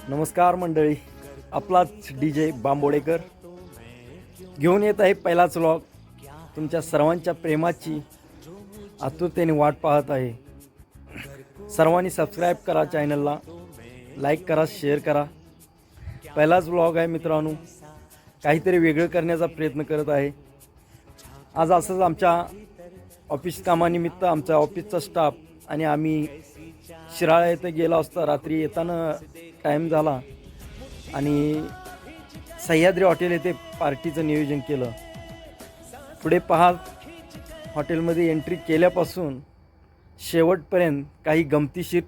नमस्कार मंडळी, आपलाच DJ बांबोडेकर घेऊन येत आहे पहिलाच व्लॉग. तुमच्या सर्वांच्या प्रेमाची आतुरतेने वाट पाहत आहे. सर्वांनी सबस्क्राईब करा, चॅनलला लाईक करा, शेअर करा. पहिलाच व्लॉग आहे मित्रांनो, काहीतरी वेगळं करण्याचा प्रयत्न करत आहे. आज असंच आमच्या ऑफिस कामानिमित्त आमचा ऑफिसचा स्टाफ आणि आम्ही शिराळा येथे गेला असता. रात्री येताना टाईम झाला आणि सह्याद्री हॉटेल येथे पार्टीचं नियोजन केलं. पुढे पहा, हॉटेलमध्ये एंट्री केल्यापासून शेवटपर्यंत काही गमतीशीर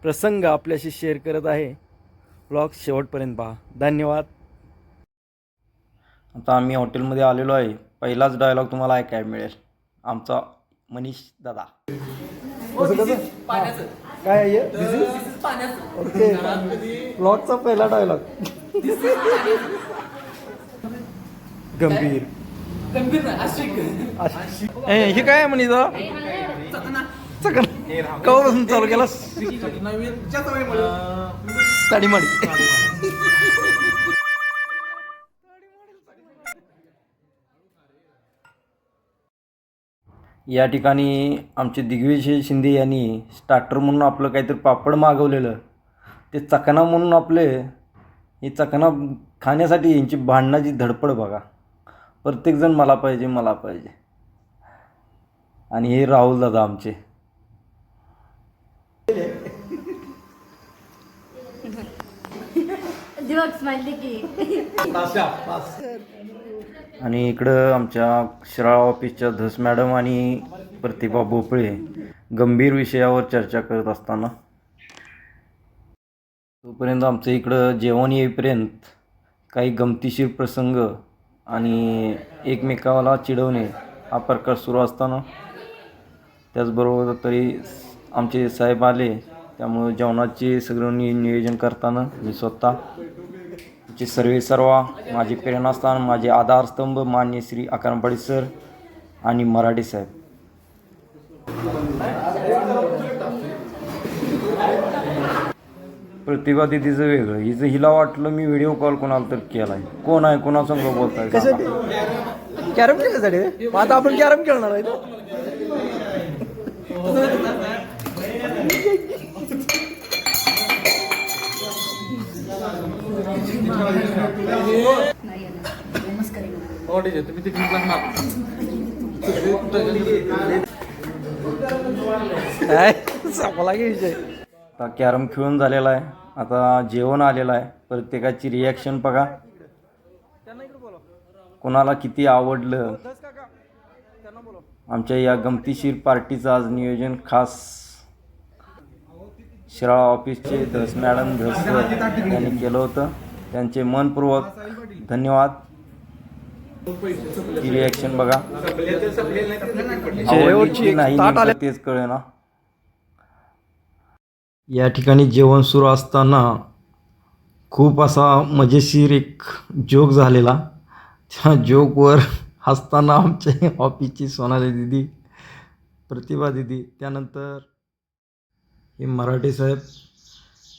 प्रसंग आपल्याशी शेअर करत आहे. व्लॉग शेवटपर्यंत पहा. धन्यवाद. आता आम्ही हॉटेलमध्ये आलेलो आहे. पहिलाच डायलॉग तुम्हाला ऐकायला मिळेल आमचा मनीष दादा. काय आहे ओके, ब्लॉगचा पहिला डायलॉग. गंभीर हे काय आहे म्हणे कवापासून चालू केला ताडीमाडी. या ठिकाणी आमचे दिग्विजय शिंदे यांनी स्टार्टर म्हणून आपलं काहीतरी पापड मागवलेलं. ते चकना म्हणून आपले हे चकना खाण्यासाठी यांची भांडणाची धडपड बघा. प्रत्येकजण मला पाहिजे मला पाहिजे. आणि हे राहुल दादा आमचे. आणि इकडं आमच्या शिराळा ऑफिसच्या धस मॅडम आणि प्रतिभा भोपळे गंभीर विषयावर चर्चा करत असताना, तोपर्यंत आमचं इकडं जेवण येईपर्यंत काही गमतीशीर प्रसंग आणि एकमेकाला चिडवणे हा प्रकार सुरू असताना, त्याचबरोबर तरी आमचे साहेब आले. त्यामुळे जेवणाचे सगळं नियोजन करताना मी स्वतः सर्व माझे प्रेरणास्थान, माझे आधारस्तंभ मान्य श्री अकरांपाडी सर आणि मराठी साहेब. प्रतिभा दिदीचं वेगळं, हिला वाटलं मी व्हिडिओ कॉल कोणाला तर केलाय. कोण आहे, कोणासंग बोलताय? कॅरम खेळण्यासाठी. आता आपण कॅरम खेळणार आहे. आता कॅरम खेळून झालेला आहे. आता जेवण आलेलं आहे. प्रत्येकाची रिॲक्शन बघा, कोणाला किती आवडलं. आमच्या या गमतीशीर पार्टीचं आज नियोजन खास शिराळा ऑफिसचे धस मॅडम धस सर यांनी केलं होतं. त्यांचे मनपूर्वक धन्यवाद. ही रिॲक्शन बघा, नाही तेच कळे ना. या ठिकाणी जेवण सुरू असताना खूप असा मजेशीर एक जोक झालेला. त्या जोकवर हसताना आमचे ऑफिसची सोनाली दिदी, प्रतिभा दिदी, त्यानंतर हे मराठी साहेब.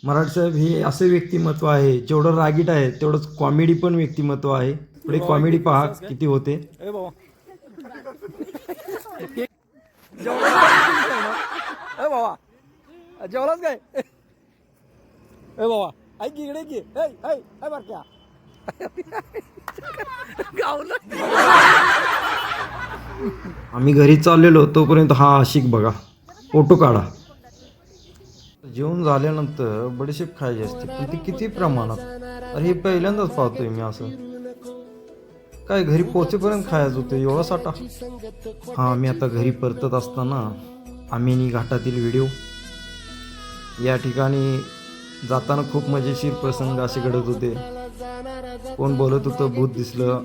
मराठी साहेब हे असे व्यक्तिमत्व आहे, जेवढं रागीट आहे तेवढंच कॉमेडी पण व्यक्तिमत्व आहे. पुढे कॉमेडी पहा किती होते. जेवलाच काय बाबा, ऐक इकडे की बारक्या. आम्ही घरी चाललेलो तोपर्यंत हा आशिक बघा फोटो काढा. जेवण झाल्यानंतर बडीशेप खायची असते, पण ती किती प्रमाणात. अरे हे पहिल्यांदाच पाहतोय मी असं. काय घरी पोहोचेपर्यंत खायचं होतं एवढा साठा. हा, मी आता घरी परतत असताना आमिनी घाटातील व्हिडिओ. या ठिकाणी जाताना खूप मजेशीर प्रसंग असे घडत होते. कोण बोलत होतं भूत दिसलं,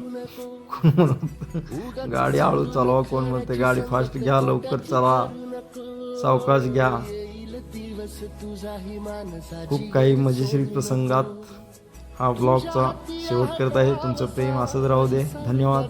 कोण म्हणत गाडी हळू चालवा, कोण म्हणते गाडी फास्ट घ्या, लवकर चला, सावकाश घ्या. खूप काही मजेशीर प्रसंगात हा ब्लॉगचा शेवट करत आहे. तुमचं प्रेम असंच राहू दे. धन्यवाद.